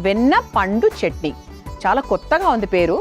వెన్న పండు చట్నీ. చాలా కొత్తగా ఉంది పేరు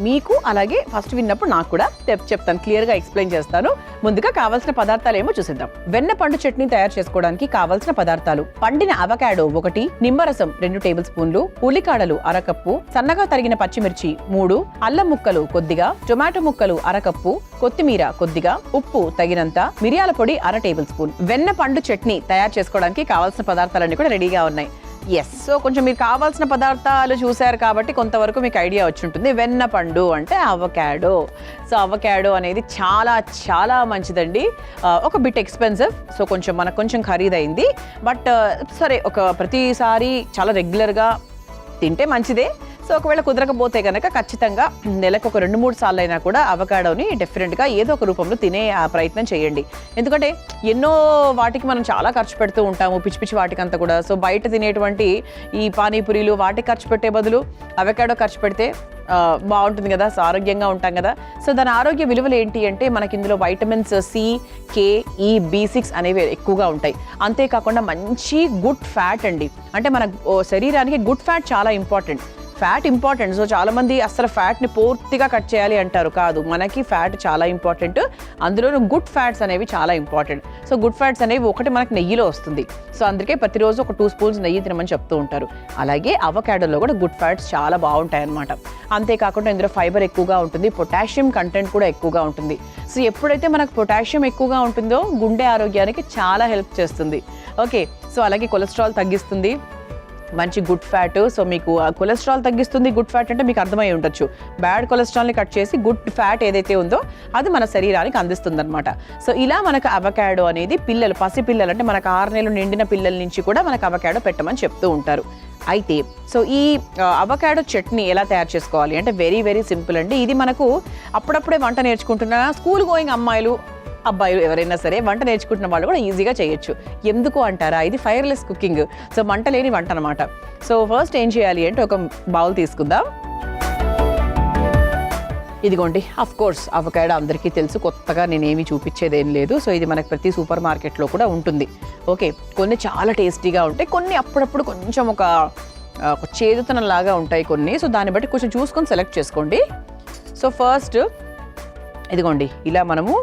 మీకు, అలాగే ఫస్ట్ విన్నప్పుడు నాకు కూడా చెప్తాను, క్లియర్గా ఎక్స్ప్లెయిన్ చేస్తాను. ముందుగా కావాల్సిన పదార్థాలు ఏమో చూసిద్దాం. వెన్న పండు చట్నీ తయారు చేసుకోవడానికి కావాల్సిన పదార్థాలు: పండిన అవకాడో 1, నిమ్మరసం 2 టేబుల్ స్పూన్లు, ఉల్లికాడలు 1/2 కప్పు, సన్నగా తరిగిన పచ్చిమిర్చి 3, అల్లం ముక్కలు కొద్దిగా, టొమాటో ముక్కలు 1/2 కప్పు, కొత్తిమీర కొద్దిగా, ఉప్పు తగినంత, మిరియాల పొడి 1/2 టేబుల్ స్పూన్. వెన్న పండు చట్నీ తయారు చేసుకోవడానికి కావాల్సిన పదార్థాలన్నీ కూడా రెడీగా ఉన్నాయి. ఎస్, సో కొంచెం మీరు కావాల్సిన పదార్థాలు చూశారు కాబట్టి కొంతవరకు మీకు ఐడియా వచ్చి ఉంటుంది. వెన్న పండు అంటే అవకాడో. సో అవకాడో అనేది చాలా చాలా మంచిదండి. ఒక బిట్ ఎక్స్పెన్సివ్, సో మనకు కొంచెం ఖరీదైంది. బట్ సరే, ప్రతిసారి చాలా రెగ్యులర్గా తింటే మంచిదే. సో ఒకవేళ కుదరకపోతే కనుక ఖచ్చితంగా నెలకు ఒక 2-3 సార్లు అయినా కూడా అవకాడోని డెఫినెట్గా ఏదో ఒక రూపంలో తినే ప్రయత్నం చేయండి. ఎందుకంటే ఎన్నో వాటికి మనం చాలా ఖర్చు పెడుతూ ఉంటాము, పిచ్చి పిచ్చి వాటికంతా కూడా. సో బయట తినేటువంటి ఈ పానీపూరీలు వాటికి ఖర్చు పెట్టే బదులు అవకాడో ఖర్చు పెడితే బాగుంటుంది కదా, సో ఆరోగ్యంగా ఉంటాం కదా. సో దాని ఆరోగ్య విలువలు ఏంటి అంటే మనకి ఇందులో vitamins C, K, E, B6 అనేవి ఎక్కువగా ఉంటాయి. అంతేకాకుండా మంచి గుడ్ ఫ్యాట్ అండి. అంటే మన శరీరానికి గుడ్ ఫ్యాట్ చాలా ఇంపార్టెంట్. Fat important. సో చాలామంది అసలు ఫ్యాట్ని పూర్తిగా కట్ చేయాలి అంటారు. కాదు, మనకి ఫ్యాట్ చాలా ఇంపార్టెంట్. అందులోనూ గుడ్ ఫ్యాట్స్ అనేవి చాలా ఇంపార్టెంట్. సో గుడ్ ఫ్యాట్స్ అనేవి ఒకటి మనకి నెయ్యిలో వస్తుంది. సో అందుకే ప్రతిరోజు ఒక 2 స్పూన్స్ నెయ్యి తినమని చెప్తూ ఉంటారు. అలాగే అవకాడోలో కూడా గుడ్ ఫ్యాట్స్ చాలా బాగుంటాయి అన్నమాట. అంతేకాకుండా ఇందులో ఫైబర్ ఎక్కువగా ఉంటుంది, పొటాషియం కంటెంట్ కూడా ఎక్కువగా ఉంటుంది. సో ఎప్పుడైతే మనకు పొటాషియం ఎక్కువగా ఉంటుందో గుండె ఆరోగ్యానికి చాలా హెల్ప్ చేస్తుంది. ఓకే, సో అలాగే కొలెస్ట్రాల్ తగ్గిస్తుంది, మంచి గుడ్ ఫ్యాట్. సో మీకు కొలెస్ట్రాల్ తగ్గిస్తుంది, గుడ్ ఫ్యాట్ అంటే మీకు అర్థమై ఉండొచ్చు. బ్యాడ్ కొలెస్ట్రాల్ని కట్ చేసి గుడ్ ఫ్యాట్ ఏదైతే ఉందో అది మన శరీరానికి అందిస్తుంది అనమాట. సో ఇలా మనకు అవకాడో అనేది పసిపిల్లలు అంటే మనకు 6 నెలలు నిండిన పిల్లల నుంచి కూడా మనకు అవకాడో పెట్టమని చెప్తూ ఉంటారు. అయితే సో ఈ అవకాడో చట్నీ ఎలా తయారు చేసుకోవాలి అంటే వెరీ వెరీ సింపుల్ అండి. ఇది మనకు అప్పుడప్పుడే వంట నేర్చుకుంటున్న స్కూల్ గోయింగ్ అమ్మాయిలు, అబ్బాయిలు ఎవరైనా సరే వంట నేర్చుకుంటున్న వాళ్ళు కూడా ఈజీగా చేయొచ్చు. ఎందుకు అంటారా, ఇది ఫైర్లెస్ కుకింగ్. సో మంట లేని వంట అనమాట. సో ఫస్ట్ ఏం చేయాలి అంటే ఒక బౌల్ తీసుకుందాం. ఇదిగోండి, అఫ్ కోర్స్ అవకాడో అందరికీ తెలుసు, కొత్తగా నేనేమి చూపించేదేం లేదు. సో ఇది మనకు ప్రతి సూపర్ మార్కెట్లో కూడా ఉంటుంది. ఓకే, కొన్ని చాలా టేస్టీగా ఉంటాయి, కొన్ని అప్పుడప్పుడు కొంచెం ఒక చేదుతనం లాగా ఉంటాయి కొన్ని. సో దాన్ని బట్టి కొంచెం చూసుకొని సెలెక్ట్ చేసుకోండి. సో ఫస్ట్ ఇదిగోండి, ఇలా మనము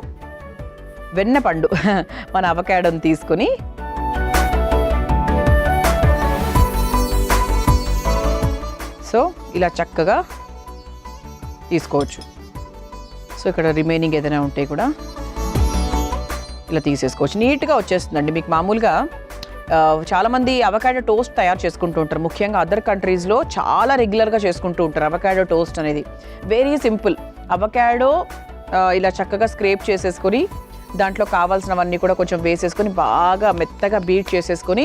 వెన్న పండు మన అవకాడోని తీసుకొని సో ఇలా చక్కగా తీసుకోవచ్చు. సో ఇక్కడ రిమైనింగ్ ఏదైనా ఉంటే కూడా ఇలా తీసేసుకోవచ్చు. నీట్గా వచ్చేస్తుందండి. మీకు మామూలుగా చాలామంది అవకాడో టోస్ట్ తయారు చేసుకుంటూ ఉంటారు. ముఖ్యంగా అదర్ కంట్రీస్లో చాలా రెగ్యులర్గా చేసుకుంటూ ఉంటారు అవకాడో టోస్ట్ అనేది. Very simple. అవకాడో ఇలా చక్కగా స్క్రేప్ చేసేసుకొని దాంట్లో కావాల్సినవన్నీ కూడా కొంచెం వేసేసుకొని బాగా మెత్తగా బీట్ చేసేసుకొని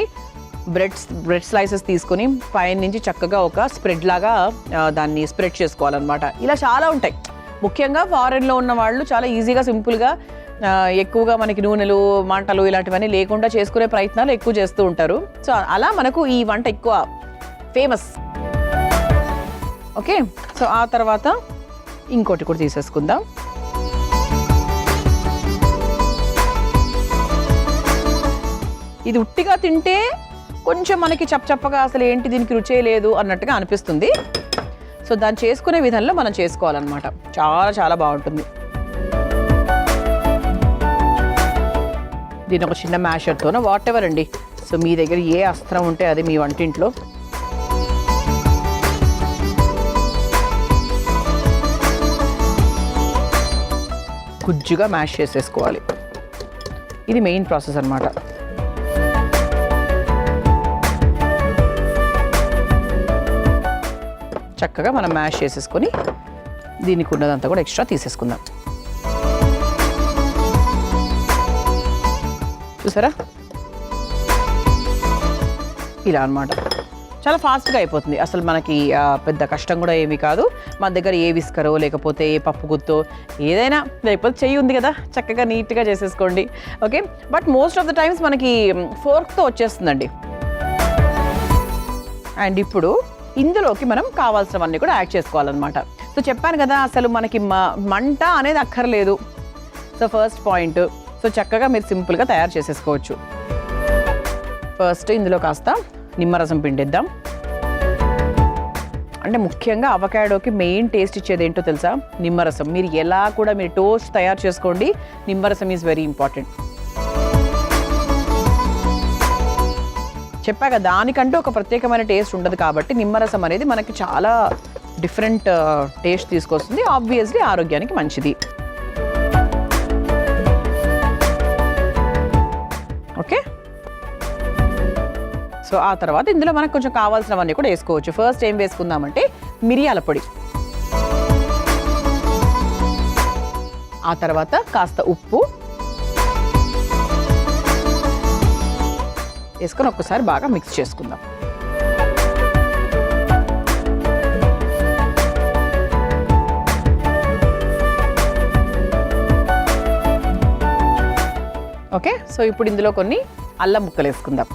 బ్రెడ్ స్లైసెస్ తీసుకొని పైన నుంచి చక్కగా ఒక స్ప్రెడ్ లాగా దాన్ని స్ప్రెడ్ చేసుకోవాలన్నమాట. ఇలా చాలా ఉంటాయి. ముఖ్యంగా ఫారెన్లో ఉన్న వాళ్ళు చాలా ఈజీగా సింపుల్గా ఎక్కువగా మనకి నూనెలు మంటలు ఇలాంటివన్నీ లేకుండా చేసుకునే ప్రయత్నాలు ఎక్కువ చేస్తూ ఉంటారు. సో అలా మనకు ఈ వంట ఎక్కువ ఫేమస్. ఓకే, సో ఆ తర్వాత ఇంకోటి కూడా తీసేసుకుందాం. ఇది ఉట్టిగా తింటే కొంచెం మనకి చప్పచప్పగా అసలు ఏంటి దీనికి రుచే లేదు అన్నట్టుగా అనిపిస్తుంది. సో దాన్ని చేసుకునే విధంలో మనం చేసుకోవాలన్నమాట. చాలా చాలా బాగుంటుంది. దీని ఒక చిన్న మ్యాషర్తోనో వాట్ ఎవర్ అండి. సో మీ దగ్గర ఏ అస్త్రం ఉంటే అది మీ వంటింట్లో గుజ్జుగా మ్యాష్ చేసేసుకోవాలి. ఇది మెయిన్ ప్రాసెస్ అన్నమాట. చక్కగా మనం మ్యాష్ చేసేసుకొని దీనికి ఉన్నదంతా కూడా ఎక్స్ట్రా తీసేసుకుందాం. చూసారా, ఇలా అన్నమాట. చాలా ఫాస్ట్గా అయిపోతుంది. అసలు మనకి పెద్ద కష్టం కూడా ఏమీ కాదు. మన దగ్గర ఏ విస్కరో లేకపోతే ఏ పప్పు గుత్తో ఏదైనా లేకపోతే చెయ్యి ఉంది కదా, చక్కగా నీట్గా చేసేసుకోండి. Okay, but most of the times మనకి ఫోర్క్తో వచ్చేస్తుందండి. అండ్ ఇప్పుడు ఇందులోకి మనం కావాల్సినవన్నీ కూడా యాడ్ చేసుకోవాలన్నమాట. సో చెప్పాను కదా, అసలు మనకి మంట అనేది అక్కర్లేదు. So first point. సో చక్కగా మీరు సింపుల్గా తయారు చేసేసుకోవచ్చు. ఫస్ట్ ఇందులో కాస్త నిమ్మరసం పిండిద్దాం. అంటే ముఖ్యంగా అవకాడోకి మెయిన్ టేస్ట్ ఇచ్చేది ఏంటో తెలుసా? నిమ్మరసం. మీరు ఎలా కూడా మీరు టోస్ట్ తయారు చేసుకోండి, నిమ్మరసం ఈజ్ వెరీ ఇంపార్టెంట్. చెప్పాక దానికంటూ ఒక ప్రత్యేకమైన టేస్ట్ ఉండదు కాబట్టి నిమ్మరసం అనేది మనకి చాలా డిఫరెంట్ టేస్ట్ తీసుకొస్తుంది. ఆబ్వియస్లీ ఆరోగ్యానికి మంచిది. ఓకే, సో ఆ తర్వాత ఇందులో మనకు కొంచెం కావాల్సినవన్నీ కూడా వేసుకోవచ్చు. ఫస్ట్ ఏం వేసుకుందామంటే మిరియాల పొడి, ఆ తర్వాత కాస్త ఉప్పు వేసుకొని ఒక్కసారి బాగా మిక్స్ చేసుకుందాం. ఓకే, సో ఇప్పుడు ఇందులో కొన్ని అల్లం ముక్కలు వేసుకుందాం.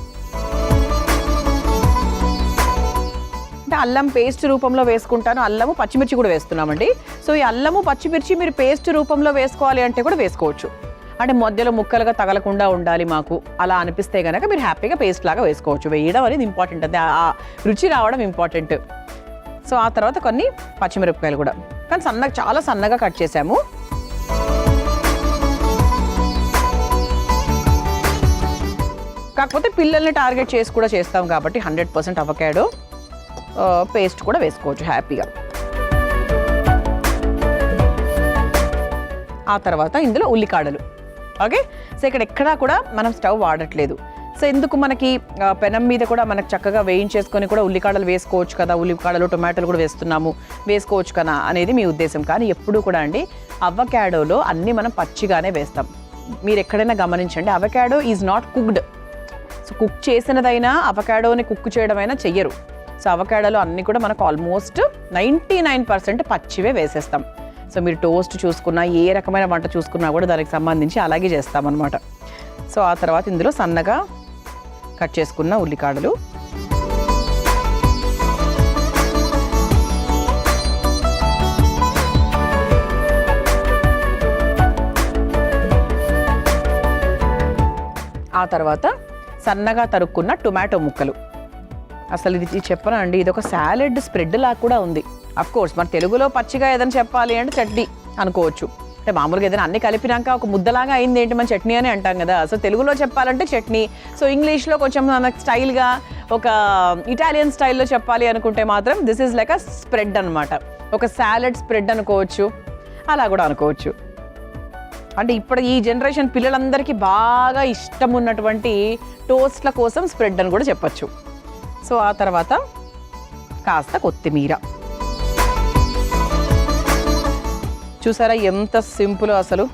అంటే అల్లం పేస్ట్ రూపంలో వేసుకుంటాను, అల్లము పచ్చిమిర్చి కూడా వేస్తున్నామండి. సో ఈ అల్లము పచ్చిమిర్చి మీరు పేస్ట్ రూపంలో వేసుకోవాలి అంటే కూడా వేసుకోవచ్చు. అంటే మధ్యలో ముక్కలుగా తగలకుండా ఉండాలి మాకు అలా అనిపిస్తే కనుక మీరు హ్యాపీగా పేస్ట్ లాగా వేసుకోవచ్చు. వేయడం అనేది ఇంపార్టెంట్, అది ఆ రుచి రావడం ఇంపార్టెంట్. సో ఆ తర్వాత కొన్ని పచ్చిమిరపకాయలు కూడా, కానీ సన్నగా, చాలా సన్నగా కట్ చేసాము. కాకపోతే పిల్లల్ని టార్గెట్ చేసి కూడా చేస్తాం కాబట్టి 100% అవకాడో పేస్ట్ కూడా వేసుకోవచ్చు హ్యాపీగా. ఆ తర్వాత ఇందులో ఉల్లికాడలు. ఓకే, సో ఇక్కడ ఎక్కడా కూడా మనం స్టవ్ వాడట్లేదు. సో ఎందుకు మనకి పెనం మీద కూడా మనకు చక్కగా వేయించేసుకొని కూడా ఉల్లికాడలు వేసుకోవచ్చు కదా, ఉల్లికాడలు టొమాటోలు కూడా వేసుకోవచ్చు కదా అనేది మీ ఉద్దేశం. కానీ ఎప్పుడూ కూడా అండి అవకాడోలో అన్నీ మనం పచ్చిగానే వేస్తాం. మీరు ఎక్కడైనా గమనించండి, avocado is not cooked. So cook చేసినదైనా అవకాడోని కుక్ చేయడమైనా చెయ్యరు. సో అవకాడోలో అన్నీ కూడా మనకు ఆల్మోస్ట్ 99% పచ్చివే వేసేస్తాం. సో మీరు టోస్ట్ చూసుకున్నా, ఏ రకమైన వంట చూసుకున్నా కూడా దానికి సంబంధించి అలాగే చేస్తామన్నమాట. సో ఆ తర్వాత ఇందులో సన్నగా కట్ చేసుకున్న ఉల్లికాడలు, ఆ తర్వాత సన్నగా తరుక్కున్న టొమాటో ముక్కలు. అసలు ఇది చెప్పనా అండి, ఇది ఒక సాలెడ్ స్ప్రెడ్ లాగా కూడా ఉంది. అఫ్ కోర్స్ మన తెలుగులో పచ్చిగా ఏదైనా చెప్పాలి అంటే చట్నీ అనుకోవచ్చు. అంటే మామూలుగా ఏదైనా అన్ని కలిపినాక ఒక ముద్దలాగా అయింది ఏంటి మన చట్నీ అని అంటాం కదా. సో తెలుగులో చెప్పాలంటే చట్నీ. సో ఇంగ్లీష్లో కొంచెం మనకు స్టైల్గా ఒక ఇటాలియన్ స్టైల్లో చెప్పాలి అనుకుంటే మాత్రం this is like a spread అనమాట. ఒక సాలెడ్ స్ప్రెడ్ అనుకోవచ్చు, అలా కూడా అనుకోవచ్చు. అంటే ఇప్పుడు ఈ జనరేషన్ పిల్లలందరికీ బాగా ఇష్టం ఉన్నటువంటి టోస్ట్ల కోసం స్ప్రెడ్ అని కూడా చెప్పచ్చు. సో ఆ తర్వాత కాస్త కొత్తిమీర. చూసారా ఎంత సింపుల్ అసలు.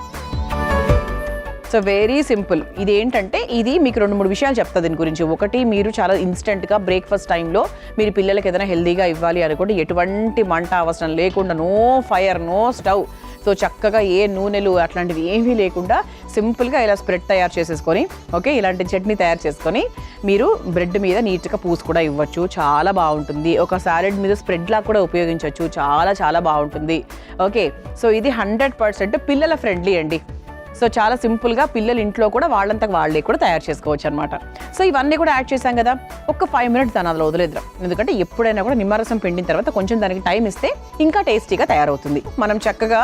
So very simple. ఇది ఏంటంటే ఇది మీకు 2-3 విషయాలు చెప్తా దీని గురించి. ఒకటి, మీరు చాలా ఇన్స్టెంట్గా బ్రేక్ఫాస్ట్ టైంలో మీరు పిల్లలకి ఏదైనా హెల్దీగా ఇవ్వాలి అనుకుంటే ఎటువంటి మంట అవసరం లేకుండా, no fire, no stove, so చక్కగా ఏ నూనెలు అట్లాంటివి ఏమీ లేకుండా సింపుల్గా ఇలా స్ప్రెడ్ తయారు చేసేసుకొని, ఓకే, ఇలాంటి చట్నీ తయారు చేసుకొని మీరు బ్రెడ్ మీద నీట్గా పూసి కూడా ఇవ్వచ్చు. చాలా బాగుంటుంది. ఒక సాలెడ్ మీద స్ప్రెడ్ లాగా కూడా ఉపయోగించవచ్చు. చాలా చాలా బాగుంటుంది. ఓకే, సో ఇది 100% పిల్లల ఫ్రెండ్లీ అండి. సో చాలా సింపుల్గా పిల్లలు ఇంట్లో కూడా వాళ్ళంతకు వాళ్ళే కూడా తయారు చేసుకోవచ్చు అనమాట. సో ఇవన్నీ కూడా యాడ్ చేసాం కదా, ఒక 5 minutes దాని అలా వదిలేద్దాం. ఎందుకంటే ఎప్పుడైనా కూడా నిమ్మరసం పిండిన తర్వాత కొంచెం దానికి టైం ఇస్తే ఇంకా టేస్టీగా తయారవుతుంది. మనం చక్కగా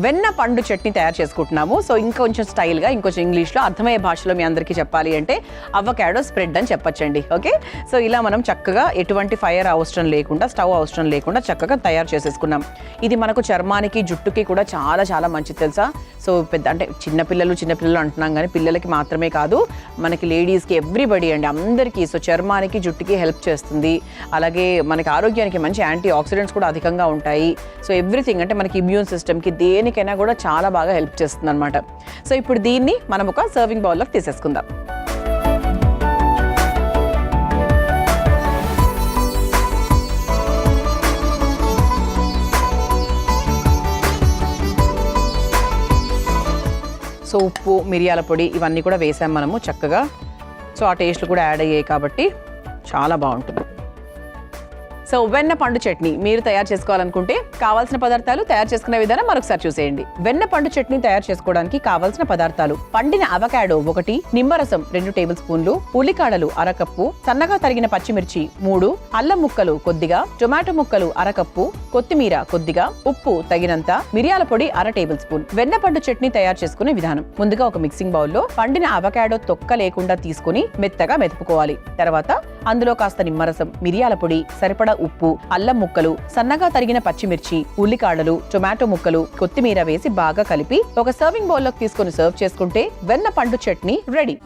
వెన్న పండు చట్నీ తయారు చేసుకుంటున్నాము. సో ఇంకొంచెం స్టైల్గా, ఇంకొంచెం ఇంగ్లీష్లో అర్థమయ్యే భాషలో మీ అందరికీ చెప్పాలి అంటే అవకాడో స్ప్రెడ్ అని చెప్పచ్చండి. ఓకే, సో ఇలా మనం చక్కగా ఎటువంటి ఫైర్ అవసరం లేకుండా, స్టవ్ అవసరం లేకుండా చక్కగా తయారు చేసేసుకున్నాం. ఇది మనకు చర్మానికి, జుట్టుకి కూడా చాలా చాలా మంచిది తెలుసా. సో పెద్ద అంటే చిన్నపిల్లలు అంటున్నాం కానీ పిల్లలకి మాత్రమే కాదు, మనకి లేడీస్కి, ఎవ్రీబడి అండి, అందరికీ. సో చర్మానికి, జుట్టుకి హెల్ప్ చేస్తుంది. అలాగే మనకి ఆరోగ్యానికి మంచి యాంటీ ఆక్సిడెంట్స్ కూడా అధికంగా ఉంటాయి. సో ఎవ్రీథింగ్ అంటే మనకి ఇమ్యూన్ సిస్టమ్కి దేనికైనా కూడా చాలా బాగా హెల్ప్ చేస్తుంది అనమాట. సో ఇప్పుడు దీన్ని మనం ఒక సర్వింగ్ బౌల్లోకి తీసేసుకుందాం. సో ఉప్పు, మిరియాల పొడి ఇవన్నీ కూడా వేసాం మనము చక్కగా. సో ఆ టేస్ట్లు కూడా యాడ్ అయ్యాయి కాబట్టి చాలా బాగుంటుంది. సో వెన్న పండు చట్నీ మీరు తయారు చేసుకోవాలనుకుంటే కావాల్సిన పదార్థాలు, తయారు చేసుకునే విధానం మరొకసారి చూసేయండి. వెన్న పండు చట్నీ తయారు చేసుకోవడానికి కావాల్సిన పదార్థాలు: పండిన అవకాడో 1, నిమ్మరసం 2 టేబుల్ స్పూన్లు, ఉల్లికాడలు 1/2 కప్పు, సన్నగా తరిగిన పచ్చిమిర్చి 3, అల్లం ముక్కలు కొద్దిగా, టొమాటో ముక్కలు 1/2 కప్పు, కొత్తిమీర కొద్దిగా, ఉప్పు తగినంత, మిరియాల పొడి 1/2 టేబుల్ స్పూన్. వెన్న పండు చట్నీ తయారు చేసుకునే విధానం: ముందుగా ఒక మిక్సింగ్ బౌల్లో పండిన అవకాడో తొక్క లేకుండా తీసుకుని మెత్తగా మెదుపుకోవాలి. తర్వాత అందులో కాస్త నిమ్మరసం, మిరియాల పొడి, సరిపడా ఉప్పు, అల్లం ముక్కలు, సన్నగా తరిగిన పచ్చిమిర్చి, ఉల్లికాడలు, టొమాటో ముక్కలు, కొత్తిమీర వేసి బాగా కలిపి ఒక సర్వింగ్ బౌల్లోకి తీసుకుని సర్వ్ చేసుకుంటే వెన్న పండు చట్నీ రెడీ.